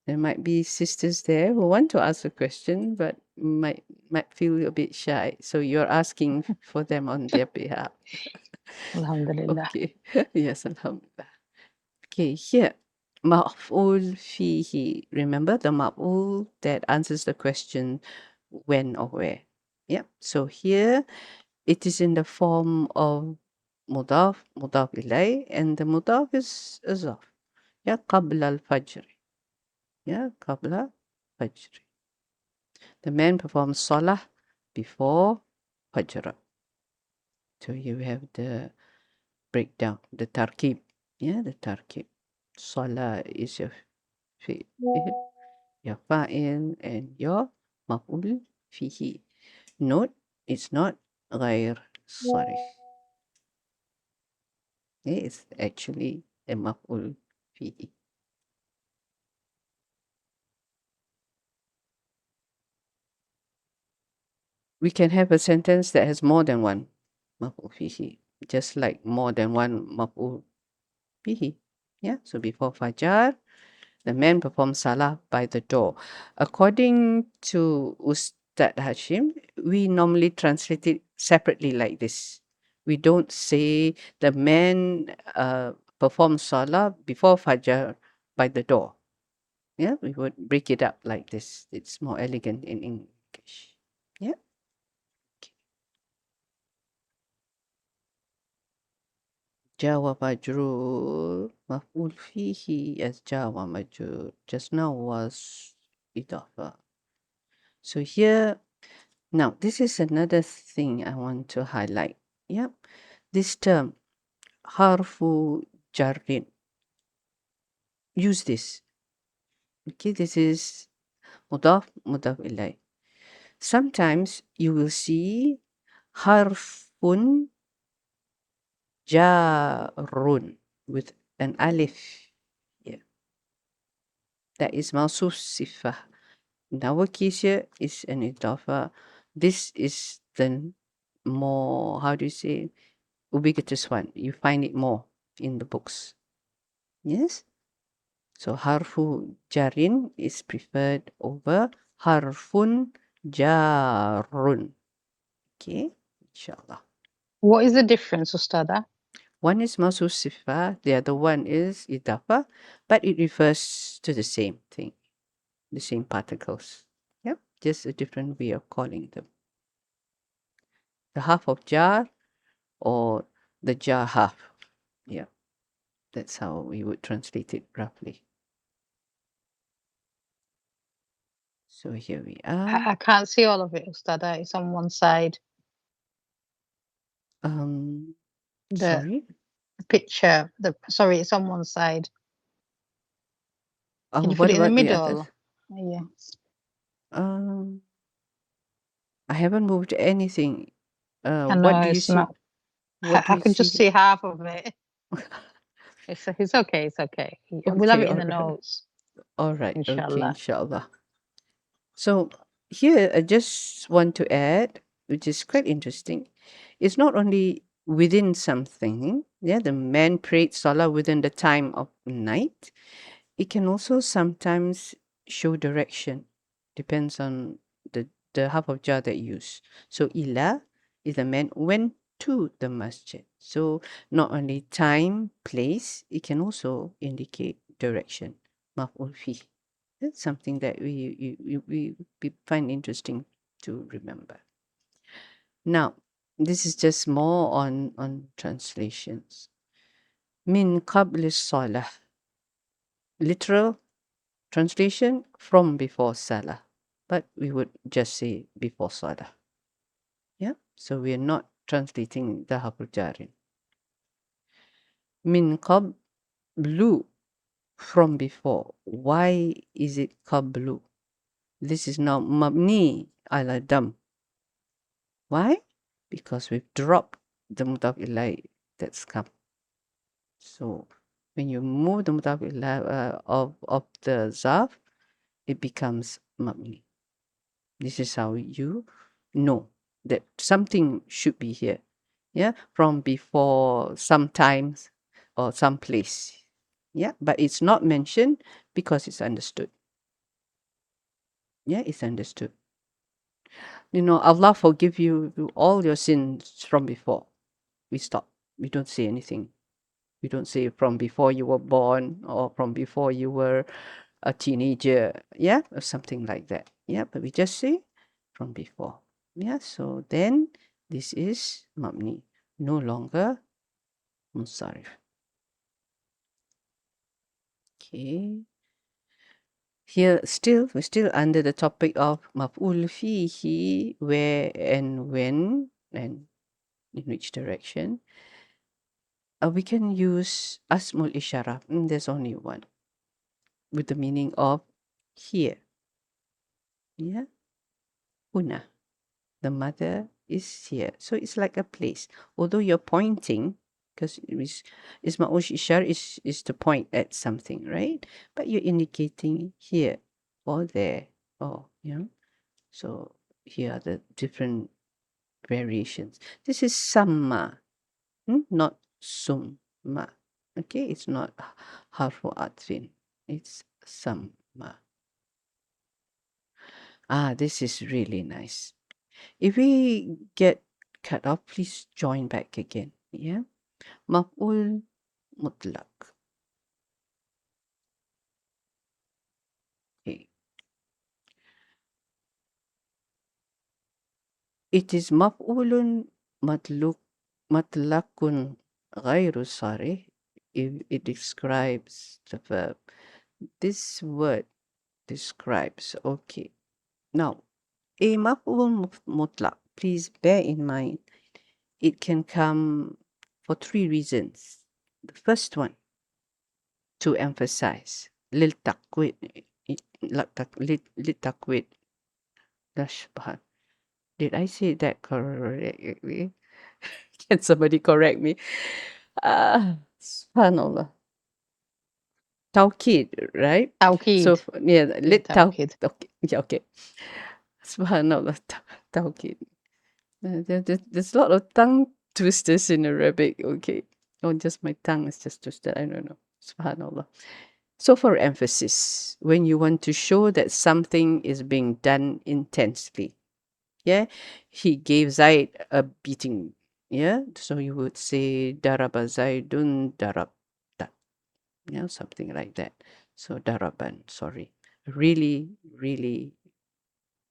There might be sisters there who want to ask a question, but might feel a bit shy. So you're asking for them on their behalf. Alhamdulillah. Okay. Yes, alhamdulillah. Okay, here. Ma'ful fihi. Remember the ma'ful that answers the question when or where. Yeah. So here it is in the form of mudaf, mudaf ilay, and the mudaf is azaf. Yeah, qabla al-fajr. Yeah, qabla fajr. The man performs salah before fajr. So you have the breakdown, the tarkib. Yeah, the tarkib. Salah is your fi'l, your fa'il, and your maf'ul fihi. Note, it's not غير صريح. It's actually a maf'ul fihi. We can have a sentence that has more than one maf'ul fihi, just like more than one maf'ul bihi. Yeah, so before Fajar, the man performs salah by the door. According to Ustad Hashim, we normally translate it separately like this. We don't say the man performs salah before Fajar by the door. Yeah, we would break it up like this. It's more elegant in English. Yeah. Jawa majrur maf'ul fihi as Jawa majrur just now was idafa. So here, now this is another thing I want to highlight. Yeah, this term harfu jarrin. Use this. Okay, this is mudaf ilay. Sometimes you will see harfun jarun with an alif here. That is mawsuf sifah. In our case here is an idafa. This is the more, how do you say, ubiquitous one. You find it more in the books. Yes? So harfu jarin is preferred over harfun jarun. Okay, inshallah. What is the difference, Ustada? One is mawsuf sifa, the other one is idafa, but it refers to the same thing, the same particles. Yep, just a different way of calling them. The half of jar or the jar half. Yeah, that's how we would translate it roughly. So here we are. I can't see all of it, Ustada. It's on one side. The Sorry. picture. Sorry, it's on one side. Can you What put it in the about the others? middle? Yeah. I haven't moved anything. I What know do you it's see? not. What do I you could just see? see half of it. It's okay. It's okay. We'll have Okay, it in all the right. notes, All right. Okay, inshallah. inshallah. So here I just want to add, which is quite interesting. It's not only within something, yeah, the man prayed salah within the time of night. It can also sometimes show direction. Depends on the half of jar that you use. So ila is the man went to the masjid. So not only time, place, it can also indicate direction. Maf'ul fi. That's something that we find interesting to remember. Now, this is just more on translations. Min qabl salah. Literal translation from before salah. But we would just say before salah. Yeah. So we are not translating the harful jarin. Min qablu, from before. Why is it qablu? This is now mabni ala dam. Why? Because we've dropped the mudaf ilay that's come. So when you move the mudaf ilay of the zaf, it becomes mabni. This is how you know that something should be here. Yeah, from before, sometimes, or someplace. Yeah, but it's not mentioned because it's understood. Yeah, it's understood. You know, Allah forgive you all your sins from before. We stop. We don't say anything. We don't say from before you were born or from before you were a teenager. Yeah, or something like that. Yeah, but we just say from before. Yeah, so then this is mabni, no longer munsarif. Okay. Here, we're still under the topic of maf'ul fihi, where and when and in which direction. We can use asmul isyarah. There's only one with the meaning of here. Yeah, huna. The mother is here. So it's like a place. Although you're pointing, because isma'ul isyarah is to point at something, right? But you're indicating here or there or, So here are the different variations. This is samma, not summa. Okay, it's not harfu atfin. It's samma. This is really nice. If we get cut off, please join back again. Yeah, maf'ul mutlaq. Okay. It is maf'ulun matlaqun ghairu sarih if it describes the verb. This word describes. Okay. Now, a maf'ul mutlaq, please bear in mind, it can come for three reasons. The first one, to emphasize. للتقويد. للتقويد. Nashbah. Did I say that correctly? Can somebody correct me? Subhanallah. Tawkid, right? So, Tawkid. yeah, Tawkid. okay. Yeah, okay. Subhanallah. Tawkid. There's a lot of tongue twisters in Arabic. Okay. Oh, just my tongue is just twisted. I don't know. Subhanallah. So for emphasis, when you want to show that something is being done intensely, yeah, he gave Zaid a beating, yeah, so you would say daraba Zaidun darabta, something like that. So daraban, sorry, really, really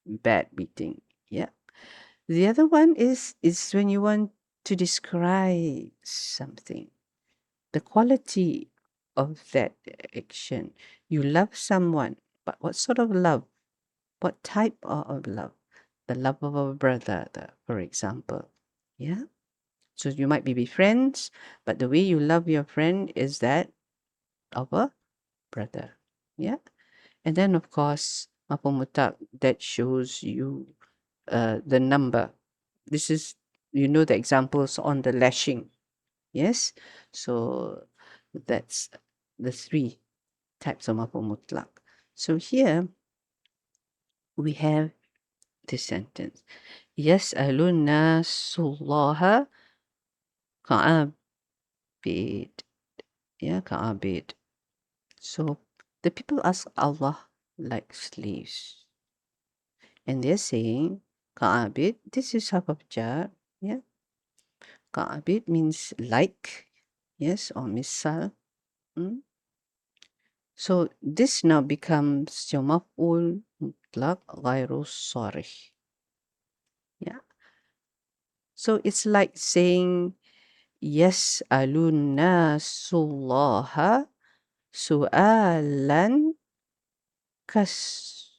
bad beating, yeah. The other one is when you want to describe something, the quality of that action. You love someone, but what sort of love? What type of love? The love of a brother, for example. Yeah. So you might be friends, but the way you love your friend is that of a brother. Yeah. And then of course, mafhum that shows you the number. This is, the examples on the lashing. Yes. So that's the three types of mafhum mutlaq. So here we have this sentence. يسأل الناس الله كعبيد. Yeah, كعبيد. So the people ask Allah like slaves. And they're saying كعبيد. This is harf of jar. Yeah. كعبيد means like. Yes, or misal. So this now becomes your maf'ul mutlaq ghairu sarih. Yeah. So it's like saying yas'alun nasullaha su'alan kas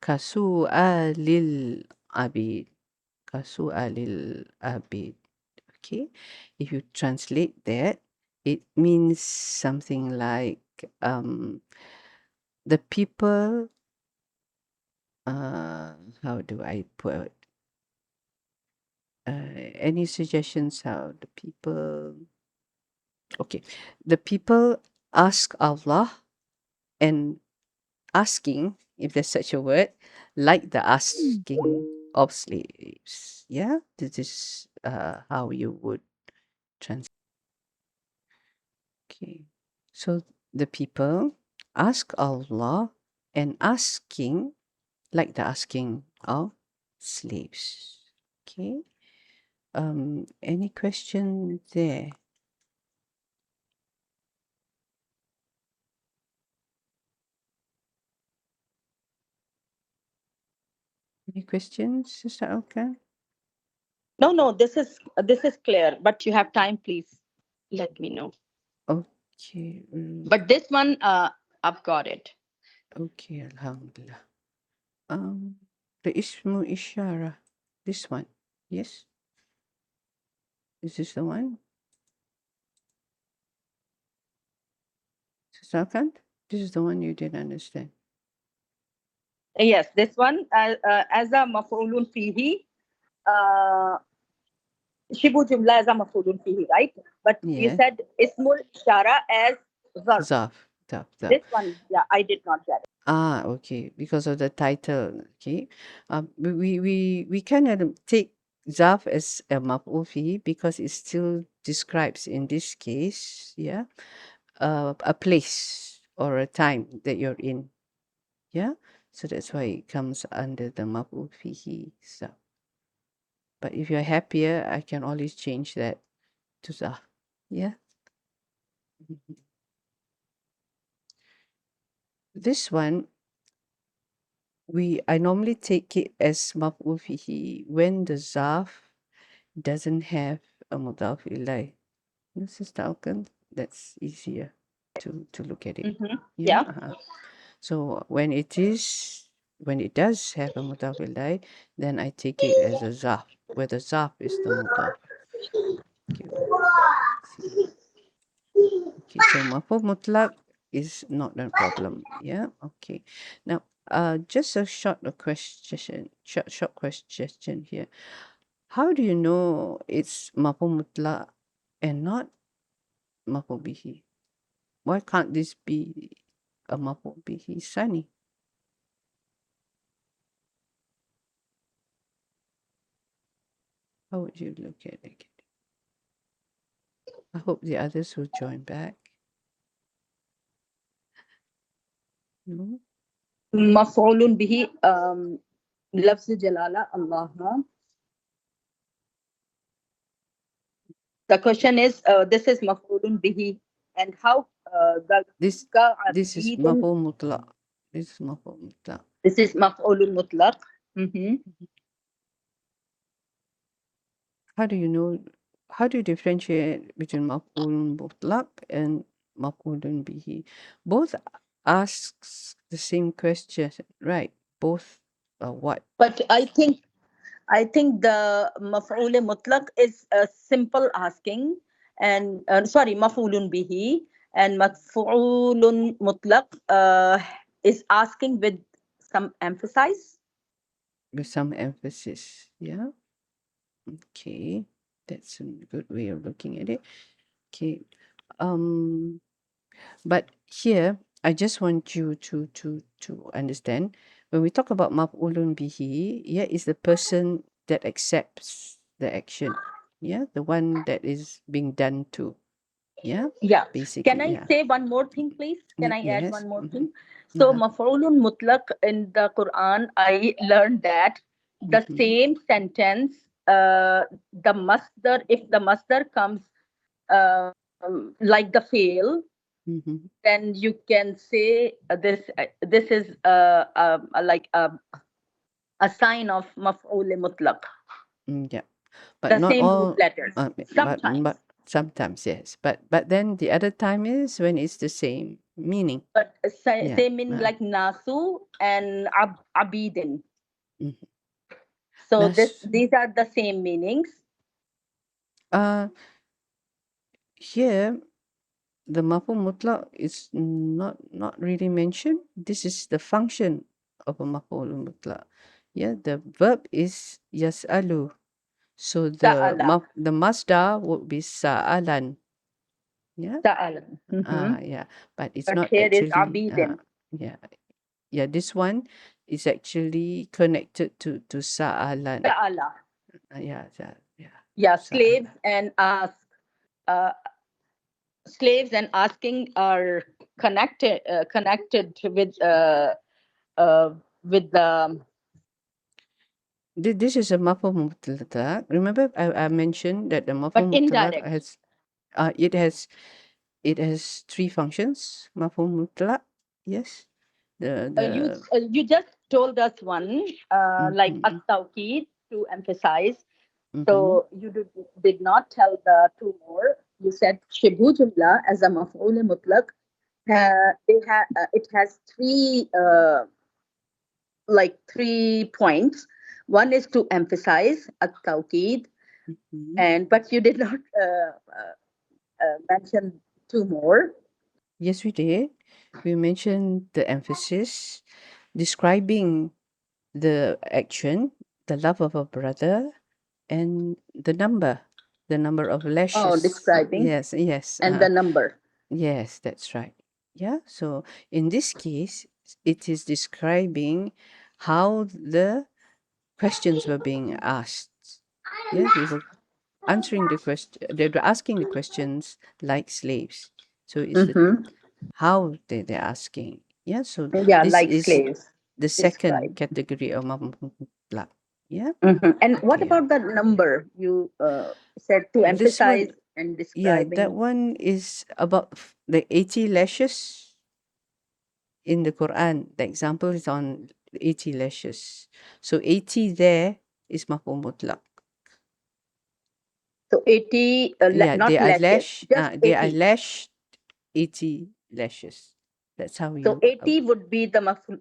kasu'alil abid. Kasu'alil abid. Okay. If you translate that, it means something like the people, how do I put, any suggestions how the people, okay, the people ask Allah, and asking, if there's such a word, like the asking of slaves. Yeah, this is how you would translate. Okay, so the people ask Allah, and asking like the asking of slaves. Okay. Any question there? Any questions, Sister Alka? No, this is clear. But you have time, please let me know. Okay. But this one, I've got it. Okay, alhamdulillah. The ismu ishara. This one. Yes. Is this the one? Second? This is the one you didn't understand. Yes, this one as a maf'ulun fihi. Shibhu Jumlah as a maf'ulun fihi, right? But you Yeah. said ismul ishara as zarf. Zaf. This one, yeah, I did not get it. Ah, okay. Because of the title. Okay. We can take Zaf as a maf'ul fihi because it still describes in this case, yeah, a place or a time that you're in. Yeah. So that's why it comes under the maf'ul fihi Zaf. But if you're happier, I can always change that to Zaf. Yeah. Mhm. This one, I normally take it as maf'ul fihi when the Zaf doesn't have a mudaf ilay. Sister Alkan, that's easier to look at it. Yeah. So when it does have a mudaf ilay, then I take it as a zaf, where the zaf is the mudaf. Okay, see. Okay, so maf'ul mutlaq is not a problem. Yeah. Okay. Now, just a short question here. How do you know it's maf'ul mutlaq and not maf'ul bihi? Why can't this be a maf'ul bihi sani? How would you look at it? I hope the others will join back. No? Maf'ulun bihi, lafz jalala Allah. The question is, this is maf'ulun bihi, and how the This is bihi then maf'ul mutlaq. This is maf'ul mutlaq. this is maf'ulun mutlaq. How do you know? How do you differentiate between maf'ul mutlaq and maf'ulun bihi? Both asks the same question, right? Both are what? But I think the maf'ul mutlaq is a simple asking, and sorry, maf'ulun bihi, and maf'ulun mutlaq is asking with some emphasis. With some emphasis. Yeah. Okay. That's a good way of looking at it. Okay. But here I just want you to understand when we talk about maf'ulun bihi, yeah, is the person that accepts the action. Yeah, the one that is being done to. Yeah, Yeah. basically. Can I Yeah. say one more thing, please? Can I add Yes. one more thing? So, maf'ulun mutlaq in the Quran, I learned that the same sentence, the masdar, if the masdar comes like the fail, then you can say this is like a sign of maf'ul mutlaq. Yeah, but The not same root all. letters. Sometimes. But sometimes yes. But then the other time is when it's the same meaning. But Yeah. same meaning like nasu and abidin. So these are the same meanings. Here the maf'ul mutlaq is not really mentioned. This is the function of a maf'ul mutlaq. Yeah, the verb is yas'alu. So Sa'ala. the masdar would be sa'alan. Yeah. Sa'alan. Yeah, but it's But not here is actually. abidin. Yeah. This one is actually connected to sa'alan. Sa'ala. Yeah. Yeah, Sa'ala. slaves and asking are connected with the. This is a maf'ul mutlaq. Remember, I mentioned that the maf'ul But mutlaq indirect. has, it has three functions. Maf'ul mutlaq, yes. You just told us one, like at-tawqid, to emphasize. So you did not tell the two more. you said Shibhu Jumlah as a maf'ul mutlaq. It has three points. One is to emphasize at-tawkid, but you did not mention two more. Yes, we did. We mentioned the emphasis, describing the action, the love of a brother, and the number of lashes. Oh, describing. Yes, And the number. yes, that's right. Yeah. So in this case, it is describing how the questions were being asked. Yeah, they were answering the question. They were asking the questions like slaves. So it's how they're asking. Yeah. So Yeah, this like is slaves. the second Describe. category of mutlaq. Yeah. And what Okay. about the number? You said to This one, emphasize and yeah, describing. that one is about the 80 lashes in the Quran. The example is on 80 lashes. So 80 there is maf'ul mutlaq. So 80, Yeah, not they are lashes, just 80. they are lashed 80 lashes. That's how you. So 80 would be the maf'ul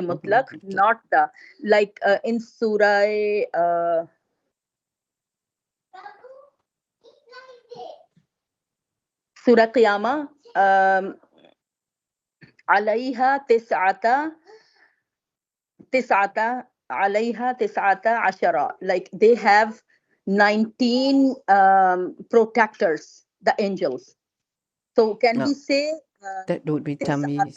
mutlaq, not the, like in Surah Qiyamah, عليها تسعة عشرة. Like they have 19 protectors, the angels. So can we say that would be tamiz?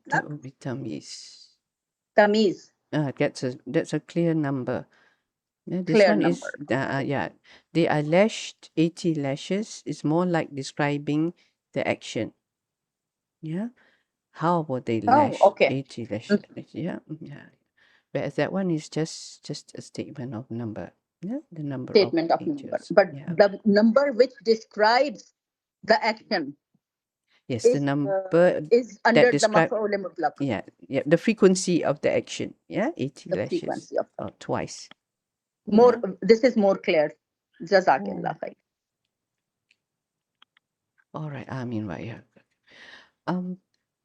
That would be tamiz. Tamiz. That's a clear number. Yeah, this Clear one number. is yeah. They are lashed 80 lashes. Is more like describing the action. Yeah. How would they lash 80 lashes? Yeah. Whereas that one is just a statement of number. Yeah, the number Statement of angels. number. But yeah. the number which describes the action. Yes, the number is under that the describe. maf'ul mutlaq. Yeah, the frequency of the action. Yeah, 80 The lashes. frequency of twice. More. This is more clear. Jazakillah khair. All right, Amin wa iyyak.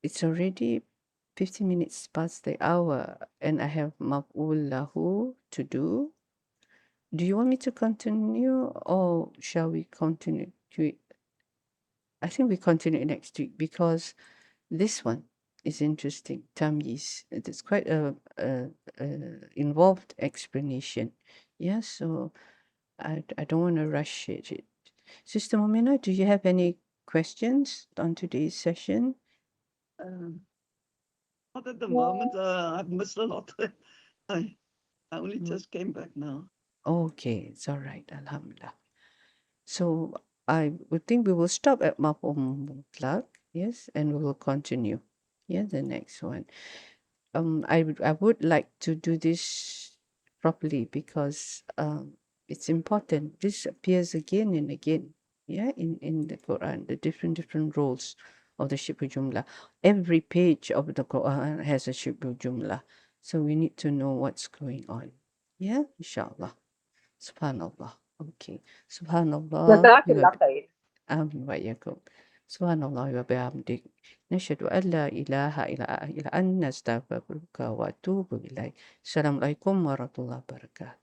It's already 15 minutes past the hour, and I have maf'ul lahu to do. Do you want me to continue, or shall we continue? I think we continue next week, because this one is interesting. Tamyiz. It's quite a involved explanation. Yeah, so I don't want to rush it. Sister Momina, do you have any questions on today's session? Not at the moment. I've missed a lot. I only just came back now. Okay, it's all right. Alhamdulillah. So I would think we will stop at maf'ul mutlaq, yes, and we will continue. Yeah, the next one. I would like to do this properly, because it's important. This appears again and again. Yeah, in the Quran, the different roles of the Shibhu Jumlah. Every page of the Quran has a Shibhu Jumlah, so we need to know what's going on. Yeah, inshallah. Subhanallah. Okay. Subhanallah. Jazakillah khair. Amin wa iyyakum. Subhanallah wa bihamdik. Nashhadu an la ilaha illa anta astaghfiruka wa atubu ilaik. Assalamualaikum warahmatullahi wabarakatuh.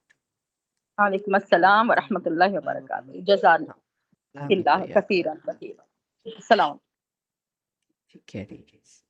Alaikum assalam wa rahmatullahi wa barakatuh. Jazakillah kathiran. Salam. Take care, ladies.